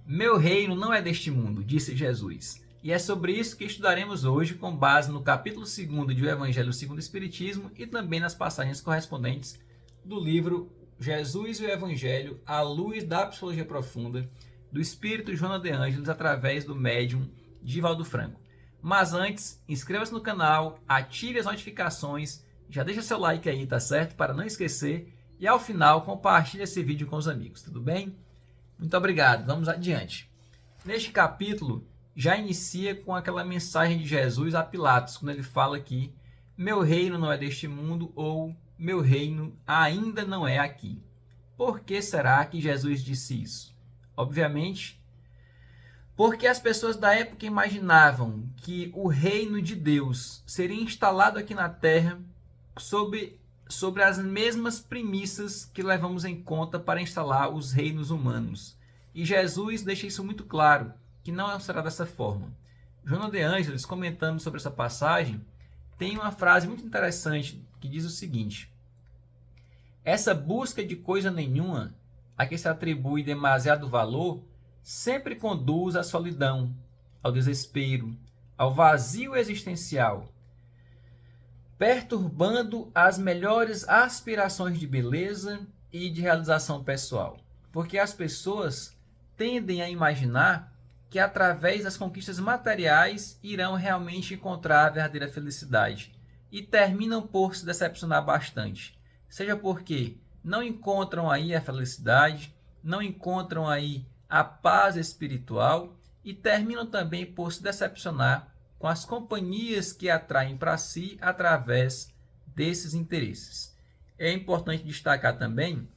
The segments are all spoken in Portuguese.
Meu reino não é deste mundo, disse Jesus. E é sobre isso que estudaremos hoje, com base no capítulo 2 do Evangelho segundo o Espiritismo e também nas passagens correspondentes do livro Jesus e o Evangelho à luz da psicologia profunda, do espírito Joana de Ângelis, através do médium Divaldo Franco. Mas antes, inscreva-se no canal, ative as notificações, já deixa seu like aí, tá certo? Para não esquecer. E ao final, compartilhe esse vídeo com os amigos, tudo bem? Muito obrigado, vamos adiante. Neste capítulo, já inicia com aquela mensagem de Jesus a Pilatos, quando ele fala que meu reino não é deste mundo ou meu reino ainda não é aqui. Por que será que Jesus disse isso? Obviamente, porque as pessoas da época imaginavam que o reino de Deus seria instalado aqui na Terra sobre as mesmas premissas que levamos em conta para instalar os reinos humanos. E Jesus deixa isso muito claro, que não será dessa forma. Joana de Ângelis, comentando sobre essa passagem, tem uma frase muito interessante que diz o seguinte: essa busca de coisa nenhuma, a que se atribui demasiado valor, sempre conduz à solidão, ao desespero, ao vazio existencial, perturbando as melhores aspirações de beleza e de realização pessoal. Porque as pessoas tendem a imaginar que através das conquistas materiais irão realmente encontrar a verdadeira felicidade e terminam por se decepcionar bastante. Seja porque não encontram aí a felicidade, não encontram aí a paz espiritual e terminam também por se decepcionar com as companhias que atraem para si através desses interesses. É importante destacar também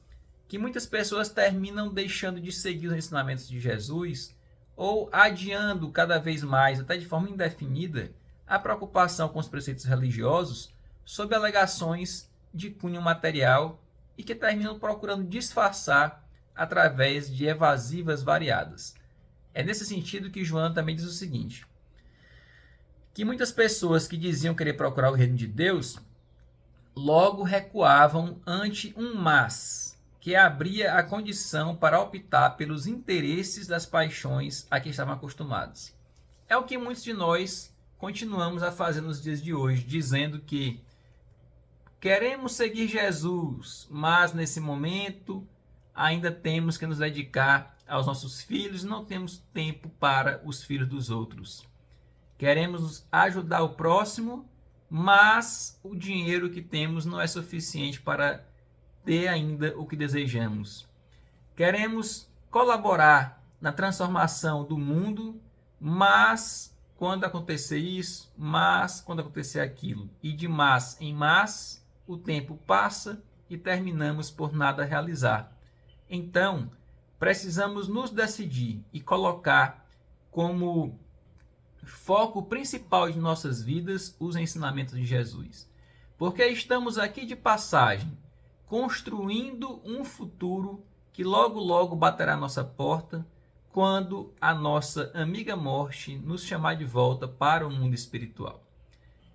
que muitas pessoas terminam deixando de seguir os ensinamentos de Jesus ou adiando cada vez mais, até de forma indefinida, a preocupação com os preceitos religiosos sob alegações de cunho material e que terminam procurando disfarçar através de evasivas variadas. É nesse sentido que Joana também diz o seguinte: que muitas pessoas que diziam querer procurar o reino de Deus logo recuavam ante um mas, que abria a condição para optar pelos interesses das paixões a que estavam acostumados. É o que muitos de nós continuamos a fazer nos dias de hoje, dizendo que queremos seguir Jesus, mas nesse momento ainda temos que nos dedicar aos nossos filhos e não temos tempo para os filhos dos outros. Queremos ajudar o próximo, mas o dinheiro que temos não é suficiente para ter ainda o que desejamos. Queremos colaborar na transformação do mundo, mas quando acontecer isso, mas quando acontecer aquilo, e de mas em mas, o tempo passa e terminamos por nada realizar. Então, precisamos nos decidir e colocar como foco principal de nossas vidas os ensinamentos de Jesus. Porque estamos aqui de passagem, construindo um futuro que logo logo baterá à nossa porta quando a nossa amiga morte nos chamar de volta para o mundo espiritual.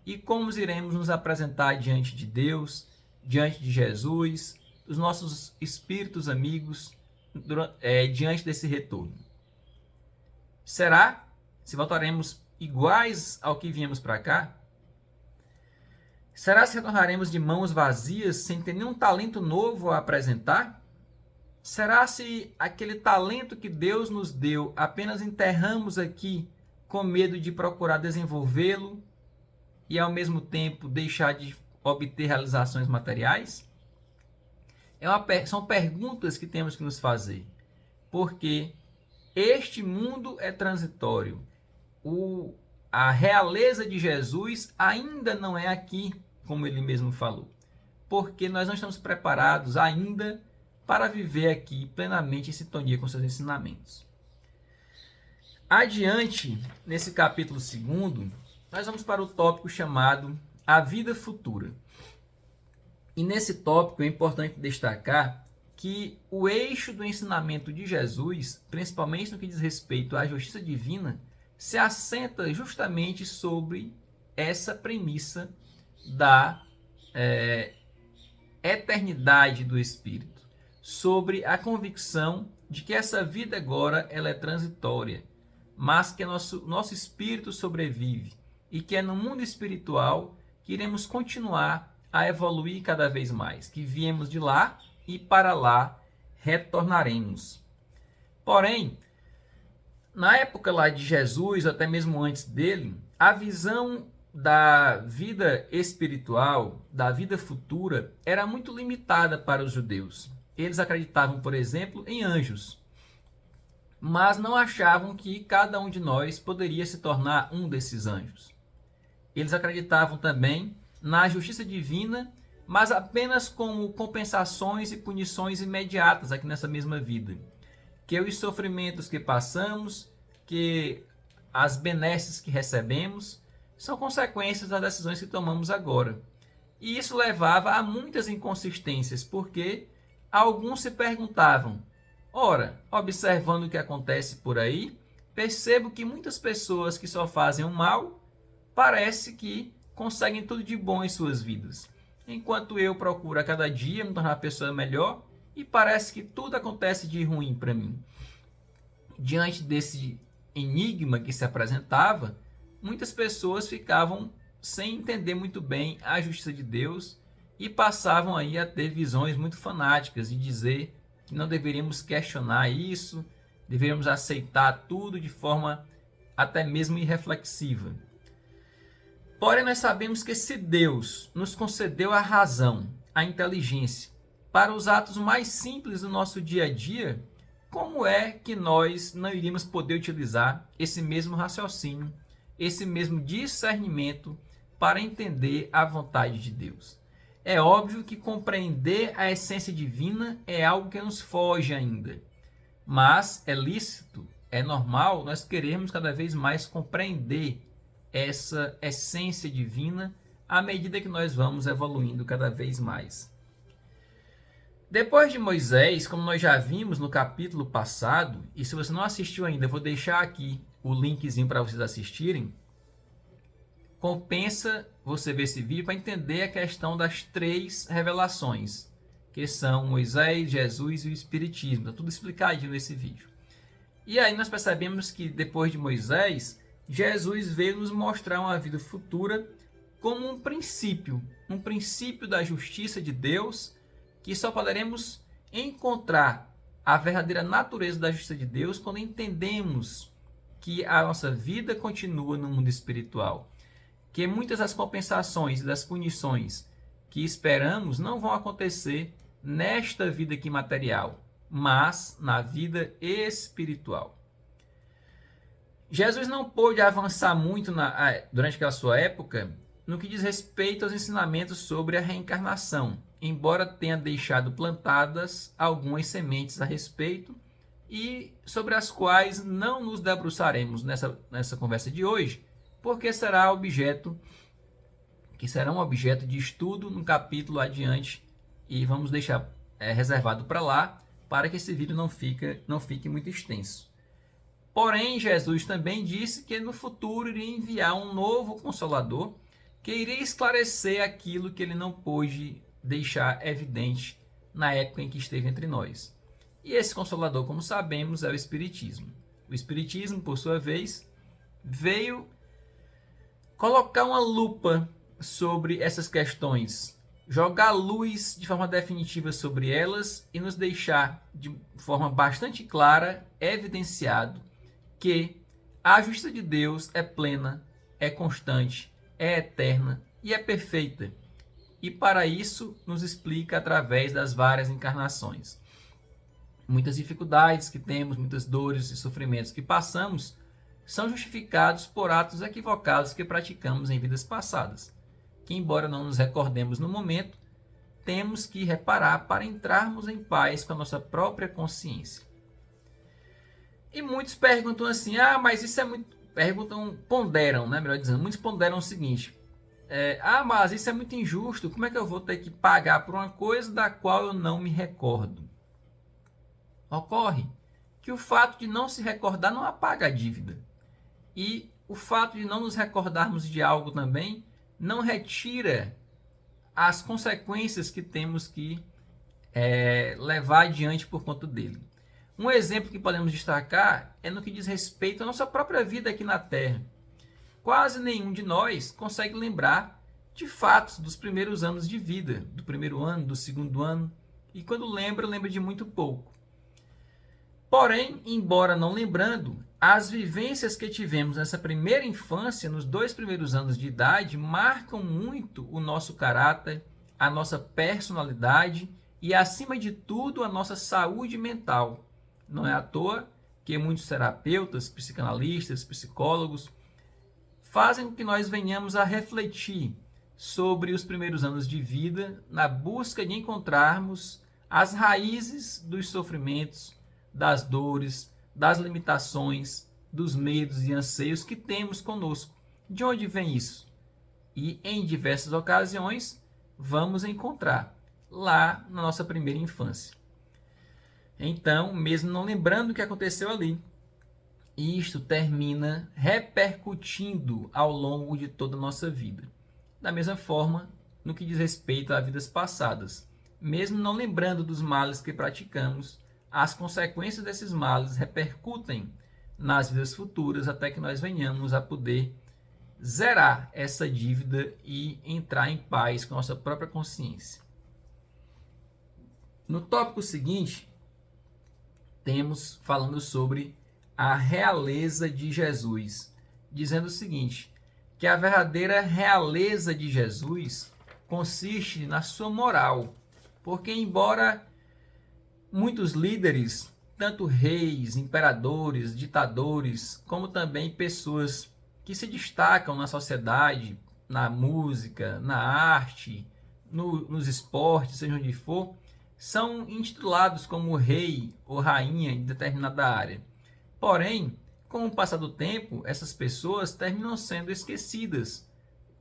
E como iremos nos apresentar diante de Deus, diante de Jesus, os nossos espíritos amigos, diante desse retorno? Será se voltaremos iguais ao que viemos para cá? Será se retornaremos de mãos vazias, sem ter nenhum talento novo a apresentar? Será se aquele talento que Deus nos deu apenas enterramos aqui com medo de procurar desenvolvê-lo e ao mesmo tempo deixar de obter realizações materiais? São perguntas que temos que nos fazer, porque este mundo é transitório. A realeza de Jesus ainda não é aqui, como ele mesmo falou, porque nós não estamos preparados ainda para viver aqui plenamente em sintonia com seus ensinamentos. Adiante, nesse capítulo 2, nós vamos para o tópico chamado A Vida Futura. E nesse tópico é importante destacar que o eixo do ensinamento de Jesus, principalmente no que diz respeito à justiça divina, se assenta justamente sobre essa premissa da eternidade do Espírito, sobre a convicção de que essa vida agora ela é transitória, mas que nosso espírito sobrevive e que é no mundo espiritual que iremos continuar a evoluir cada vez mais, que viemos de lá e para lá retornaremos. Porém, na época lá de Jesus, até mesmo antes dele, a visão da vida espiritual, da vida futura, era muito limitada para os judeus. Eles acreditavam, por exemplo, em anjos, mas não achavam que cada um de nós poderia se tornar um desses anjos. Eles acreditavam também na justiça divina, mas apenas como compensações e punições imediatas aqui nessa mesma vida. Que os sofrimentos que passamos, que as benesses que recebemos, são consequências das decisões que tomamos agora. E isso levava a muitas inconsistências, porque alguns se perguntavam: ora, observando o que acontece por aí, percebo que muitas pessoas que só fazem o mal, parece que conseguem tudo de bom em suas vidas, enquanto eu procuro a cada dia me tornar uma pessoa melhor e parece que tudo acontece de ruim para mim. Diante desse enigma que se apresentava, muitas pessoas ficavam sem entender muito bem a justiça de Deus e passavam aí a ter visões muito fanáticas e dizer que não deveríamos questionar isso, deveríamos aceitar tudo de forma até mesmo irreflexiva. Porém, nós sabemos que se Deus nos concedeu a razão, a inteligência, para os atos mais simples do nosso dia a dia, como é que nós não iríamos poder utilizar esse mesmo raciocínio, esse mesmo discernimento para entender a vontade de Deus? É óbvio que compreender a essência divina é algo que nos foge ainda, mas é lícito, é normal nós queremos cada vez mais compreender essa essência divina à medida que nós vamos evoluindo cada vez mais. Depois de Moisés, como nós já vimos no capítulo passado, e se você não assistiu ainda, eu vou deixar aqui o linkzinho para vocês assistirem, compensa você ver esse vídeo para entender a questão das 3 revelações, que são Moisés, Jesus e o Espiritismo. Está tudo explicadinho nesse vídeo. E aí nós percebemos que depois de Moisés, Jesus veio nos mostrar uma vida futura como um princípio da justiça de Deus, que só poderemos encontrar a verdadeira natureza da justiça de Deus quando entendemos que a nossa vida continua no mundo espiritual, que muitas das compensações e das punições que esperamos não vão acontecer nesta vida aqui material, mas na vida espiritual. Jesus não pôde avançar muito durante aquela sua época no que diz respeito aos ensinamentos sobre a reencarnação, embora tenha deixado plantadas algumas sementes a respeito e sobre as quais não nos debruçaremos nessa conversa de hoje, porque serão objeto de estudo no capítulo adiante e vamos deixar reservado para lá, para que esse vídeo não fique muito extenso. Porém, Jesus também disse que no futuro iria enviar um novo Consolador que iria esclarecer aquilo que ele não pôde deixar evidente na época em que esteve entre nós. E esse Consolador, como sabemos, é o Espiritismo. O Espiritismo, por sua vez, veio colocar uma lupa sobre essas questões, jogar luz de forma definitiva sobre elas e nos deixar de forma bastante clara, evidenciado, que a justiça de Deus é plena, é constante, é eterna e é perfeita. E para isso nos explica através das várias encarnações. Muitas dificuldades que temos, muitas dores e sofrimentos que passamos, são justificados por atos equivocados que praticamos em vidas passadas, que embora não nos recordemos no momento, temos que reparar para entrarmos em paz com a nossa própria consciência. E muitos perguntam assim, mas isso é muito... ponderam, né? Melhor dizendo, muitos ponderam o seguinte, mas isso é muito injusto, como é que eu vou ter que pagar por uma coisa da qual eu não me recordo? Ocorre que o fato de não se recordar não apaga a dívida. E o fato de não nos recordarmos de algo também não retira as consequências que temos que levar adiante por conta dele. Um exemplo que podemos destacar é no que diz respeito à nossa própria vida aqui na Terra. Quase nenhum de nós consegue lembrar de fatos dos primeiros anos de vida, do primeiro ano, do segundo ano, e quando lembra de muito pouco. Porém, embora não lembrando, as vivências que tivemos nessa primeira infância, nos 2 primeiros anos de idade, marcam muito o nosso caráter, a nossa personalidade e, acima de tudo, a nossa saúde mental. Não é à toa que muitos terapeutas, psicanalistas, psicólogos fazem com que nós venhamos a refletir sobre os primeiros anos de vida na busca de encontrarmos as raízes dos sofrimentos, das dores, das limitações, dos medos e anseios que temos conosco. De onde vem isso? E em diversas ocasiões vamos encontrar lá na nossa primeira infância. Então, mesmo não lembrando o que aconteceu ali, isto termina repercutindo ao longo de toda a nossa vida. Da mesma forma, no que diz respeito a vidas passadas, mesmo não lembrando dos males que praticamos, as consequências desses males repercutem nas vidas futuras até que nós venhamos a poder zerar essa dívida e entrar em paz com a nossa própria consciência. No tópico seguinte, temos falando sobre a realeza de Jesus, dizendo o seguinte, que a verdadeira realeza de Jesus consiste na sua moral, porque embora muitos líderes, tanto reis, imperadores, ditadores, como também pessoas que se destacam na sociedade, na música, na arte, nos esportes, seja onde for, são intitulados como rei ou rainha em determinada área. Porém, com o passar do tempo, essas pessoas terminam sendo esquecidas,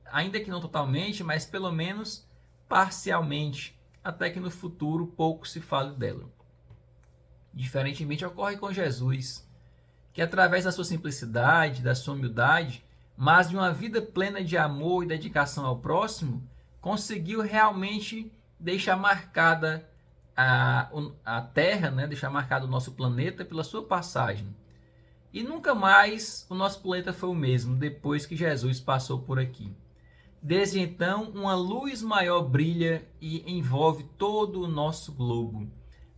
ainda que não totalmente, mas pelo menos parcialmente, até que no futuro pouco se fale dela. Diferentemente ocorre com Jesus, que através da sua simplicidade, da sua humildade, mas de uma vida plena de amor e dedicação ao próximo, conseguiu realmente deixar marcada a Terra, né? Deixar marcado o nosso planeta pela sua passagem. E nunca mais o nosso planeta foi o mesmo depois que Jesus passou por aqui. Desde então, uma luz maior brilha e envolve todo o nosso globo,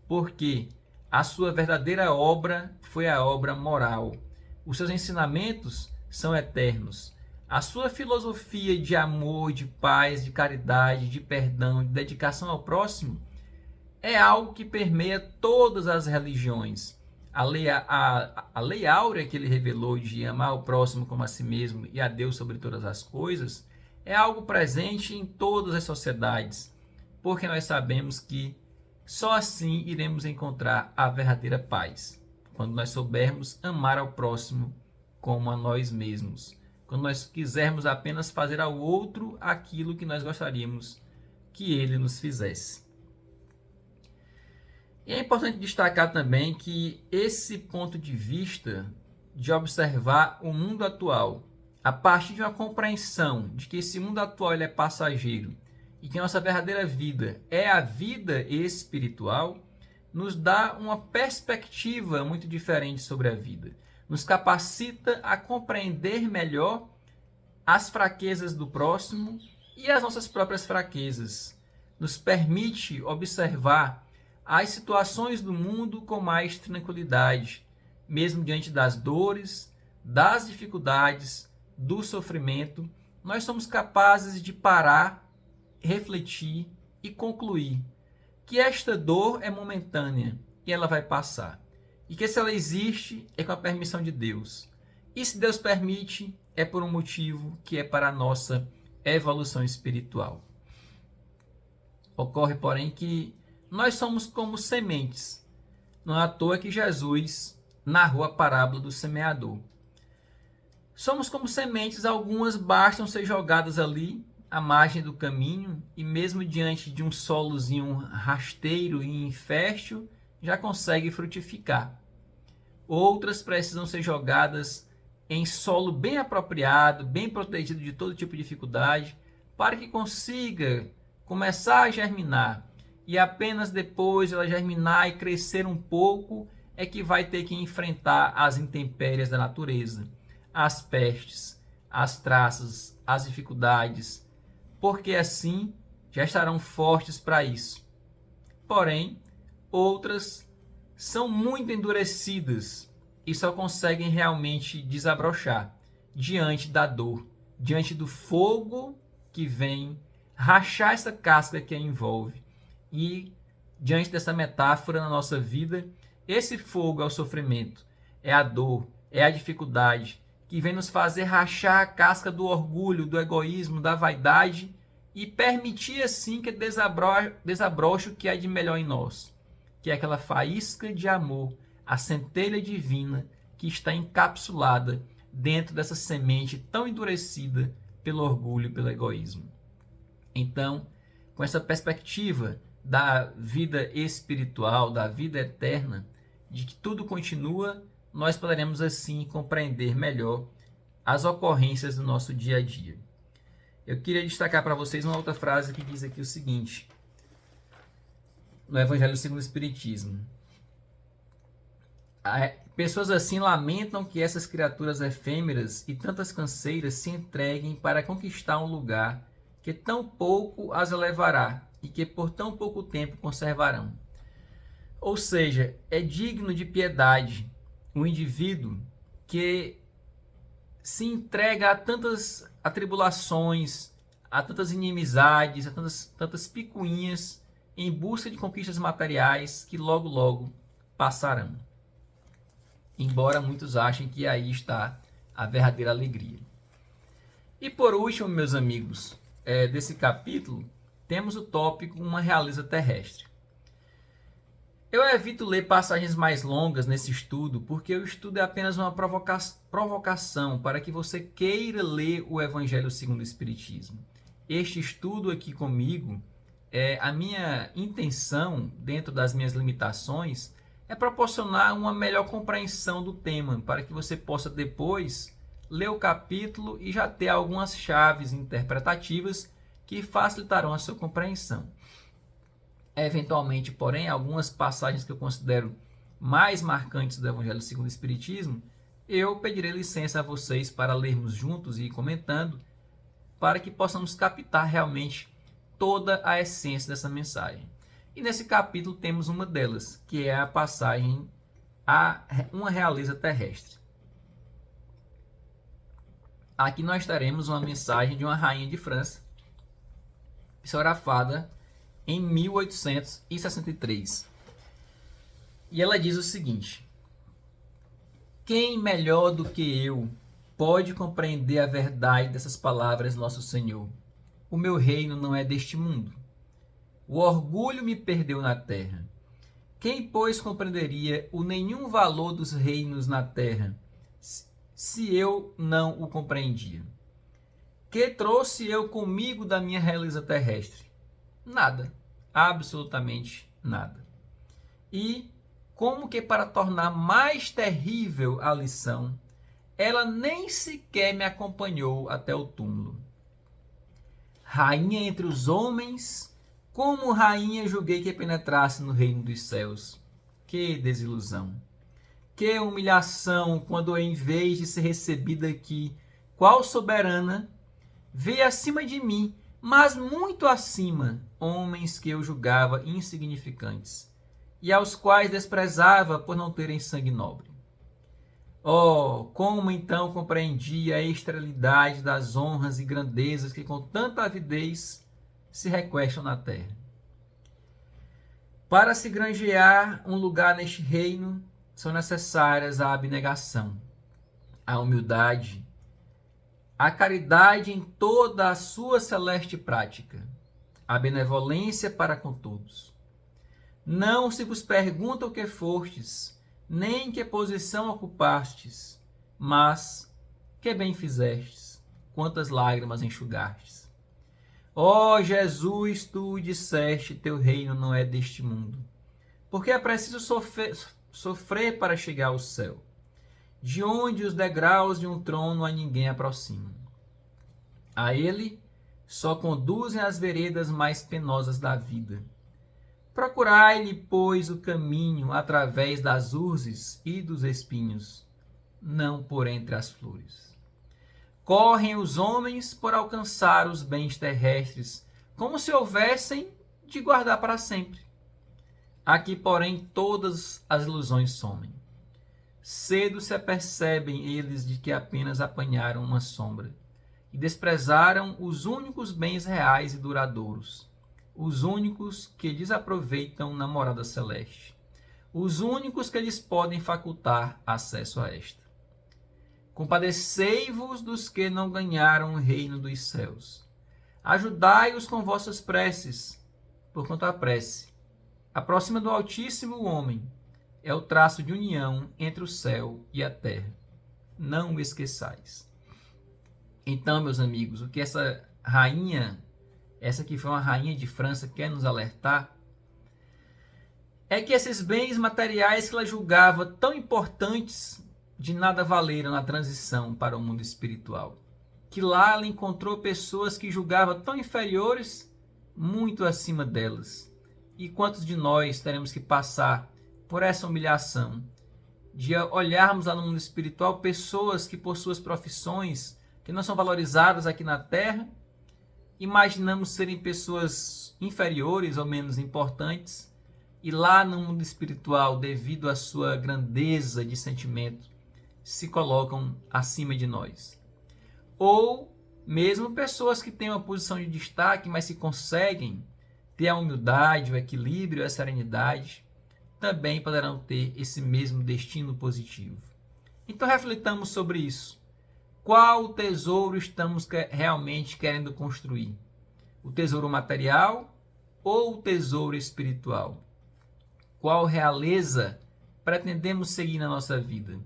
porque a sua verdadeira obra foi a obra moral. Os seus ensinamentos são eternos. A sua filosofia de amor, de paz, de caridade, de perdão, de dedicação ao próximo é algo que permeia todas as religiões. A lei áurea que ele revelou de amar o próximo como a si mesmo e a Deus sobre todas as coisas é algo presente em todas as sociedades, porque nós sabemos que só assim iremos encontrar a verdadeira paz, quando nós soubermos amar ao próximo como a nós mesmos, quando nós quisermos apenas fazer ao outro aquilo que nós gostaríamos que ele nos fizesse. E é importante destacar também que esse ponto de vista de observar o mundo atual, a partir de uma compreensão de que esse mundo atual ele é passageiro e que nossa verdadeira vida é a vida espiritual, nos dá uma perspectiva muito diferente sobre a vida. Nos capacita a compreender melhor as fraquezas do próximo e as nossas próprias fraquezas. Nos permite observar as situações do mundo com mais tranquilidade, mesmo diante das dores, das dificuldades, do sofrimento, nós somos capazes de parar, refletir e concluir que esta dor é momentânea e ela vai passar. E que se ela existe, é com a permissão de Deus. E se Deus permite, é por um motivo que é para a nossa evolução espiritual. Ocorre, porém, que nós somos como sementes. Não é à toa que Jesus narrou a parábola do semeador. Somos como sementes, algumas bastam ser jogadas ali à margem do caminho e mesmo diante de um solozinho rasteiro e infértil, já consegue frutificar. Outras precisam ser jogadas em solo bem apropriado, bem protegido de todo tipo de dificuldade, para que consiga começar a germinar. E apenas depois ela germinar e crescer um pouco, é que vai ter que enfrentar as intempéries da natureza, as pestes, as traças, as dificuldades, porque assim já estarão fortes para isso. Porém, outras são muito endurecidas e só conseguem realmente desabrochar diante da dor, diante do fogo que vem rachar essa casca que a envolve. E diante dessa metáfora na nossa vida, esse fogo é o sofrimento, é a dor, é a dificuldade que vem nos fazer rachar a casca do orgulho, do egoísmo, da vaidade e permitir assim que desabroche o que há de melhor em nós, que é aquela faísca de amor, a centelha divina que está encapsulada dentro dessa semente tão endurecida pelo orgulho e pelo egoísmo. Então, com essa perspectiva da vida espiritual, da vida eterna, de que tudo continua, nós poderemos assim compreender melhor as ocorrências do nosso dia a dia. Eu queria destacar para vocês uma outra frase que diz aqui o seguinte, no Evangelho segundo o Espiritismo. Pessoas assim lamentam que essas criaturas efêmeras e tantas canseiras se entreguem para conquistar um lugar que tão pouco as levará e que por tão pouco tempo conservarão. Ou seja, é digno de piedade um indivíduo que se entrega a tantas atribulações, a tantas inimizades, a tantas picuinhas em busca de conquistas materiais que logo, logo passarão. Embora muitos achem que aí está a verdadeira alegria. E por último, meus amigos, desse capítulo, temos o tópico Uma Realeza Terrestre. Eu evito ler passagens mais longas nesse estudo, porque o estudo é apenas uma provocação para que você queira ler o Evangelho segundo o Espiritismo. Este estudo aqui comigo, a minha intenção, dentro das minhas limitações, é proporcionar uma melhor compreensão do tema, para que você possa depois ler o capítulo e já ter algumas chaves interpretativas que facilitarão a sua compreensão. Eventualmente, porém, algumas passagens que eu considero mais marcantes do Evangelho segundo o Espiritismo, eu pedirei licença a vocês para lermos juntos e ir comentando, para que possamos captar realmente toda a essência dessa mensagem. E nesse capítulo temos uma delas, que é a passagem a Uma Realeza Terrestre. Aqui nós teremos uma mensagem de uma rainha de França, psicografada em 1863. E ela diz o seguinte: quem melhor do que eu pode compreender a verdade dessas palavras, nosso Senhor? O meu reino não é deste mundo. O orgulho me perdeu na terra. Quem, pois, compreenderia o nenhum valor dos reinos na terra, se eu não o compreendia? Que trouxe eu comigo da minha realeza terrestre? Nada, absolutamente nada. E, como que para tornar mais terrível a lição, ela nem sequer me acompanhou até o túmulo. Rainha entre os homens, como rainha julguei que penetrasse no reino dos céus. Que desilusão! Que humilhação quando, em vez de ser recebida aqui, qual soberana, veio acima de mim, mas muito acima, homens que eu julgava insignificantes, e aos quais desprezava por não terem sangue nobre. Oh, como então compreendi a esterilidade das honras e grandezas que com tanta avidez se requestam na terra. Para se granjear um lugar neste reino, são necessárias a abnegação, a humildade, a caridade em toda a sua celeste prática, a benevolência para com todos. Não se vos pergunta o que fostes, nem que posição ocupastes, mas que bem fizestes, quantas lágrimas enxugastes. Ó Jesus, tu disseste, teu reino não é deste mundo, porque é preciso sofrer para chegar ao céu, de onde os degraus de um trono a ninguém aproximam. A ele só conduzem as veredas mais penosas da vida. Procurai-lhe, pois, o caminho através das urzes e dos espinhos, não por entre as flores. Correm os homens por alcançar os bens terrestres, como se houvessem de guardar para sempre. Aqui, porém, todas as ilusões somem. Cedo se apercebem eles de que apenas apanharam uma sombra e desprezaram os únicos bens reais e duradouros, os únicos que desaproveitam na morada celeste, os únicos que lhes podem facultar acesso a esta. Compadecei-vos dos que não ganharam o reino dos céus. Ajudai-os com vossas preces, porquanto a prece aproxima do Altíssimo o homem, é o traço de união entre o céu e a terra. Não o esqueçais. Então, meus amigos, o que essa rainha, essa que foi uma rainha de França, quer nos alertar, é que esses bens materiais que ela julgava tão importantes, de nada valeram na transição para o mundo espiritual. Que lá ela encontrou pessoas que julgava tão inferiores, muito acima delas. E quantos de nós teremos que passar por essa humilhação, de olharmos lá no mundo espiritual pessoas que por suas profissões, que não são valorizadas aqui na Terra, imaginamos serem pessoas inferiores ou menos importantes, e lá no mundo espiritual, devido à sua grandeza de sentimento, se colocam acima de nós. Ou mesmo pessoas que têm uma posição de destaque, mas se conseguem ter a humildade, o equilíbrio, a serenidade, também poderão ter esse mesmo destino positivo. Então reflitamos sobre isso. Qual tesouro estamos realmente querendo construir? O tesouro material ou o tesouro espiritual? Qual realeza pretendemos seguir na nossa vida?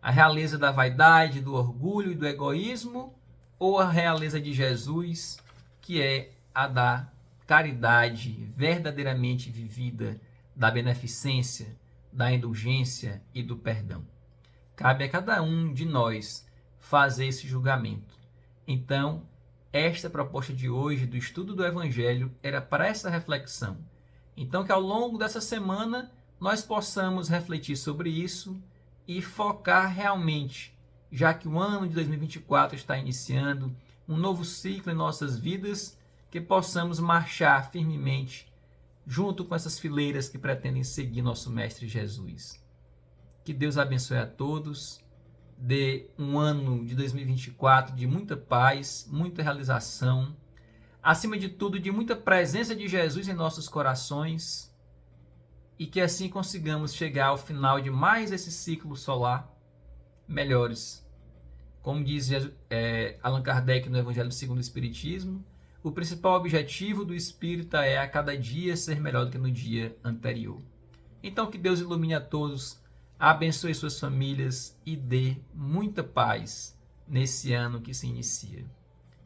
A realeza da vaidade, do orgulho e do egoísmo, ou a realeza de Jesus, que é a da caridade verdadeiramente vivida, da beneficência, da indulgência e do perdão? Cabe a cada um de nós fazer esse julgamento. Então, esta proposta de hoje do estudo do Evangelho era para essa reflexão. Então, que ao longo dessa semana nós possamos refletir sobre isso e focar realmente, já que o ano de 2024 está iniciando, um novo ciclo em nossas vidas, que possamos marchar firmemente junto com essas fileiras que pretendem seguir nosso Mestre Jesus. Que Deus abençoe a todos, dê um ano de 2024 de muita paz, muita realização, acima de tudo, de muita presença de Jesus em nossos corações, e que assim consigamos chegar ao final de mais esse ciclo solar melhores. Como diz Allan Kardec no Evangelho segundo o Espiritismo, o principal objetivo do espírita é a cada dia ser melhor do que no dia anterior. Então que Deus ilumine a todos, abençoe suas famílias e dê muita paz nesse ano que se inicia.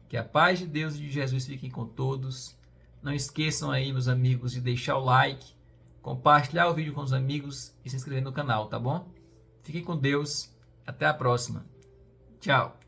Que a paz de Deus e de Jesus fiquem com todos. Não esqueçam aí, meus amigos, de deixar o like, compartilhar o vídeo com os amigos e se inscrever no canal, tá bom? Fiquem com Deus. Até a próxima. Tchau.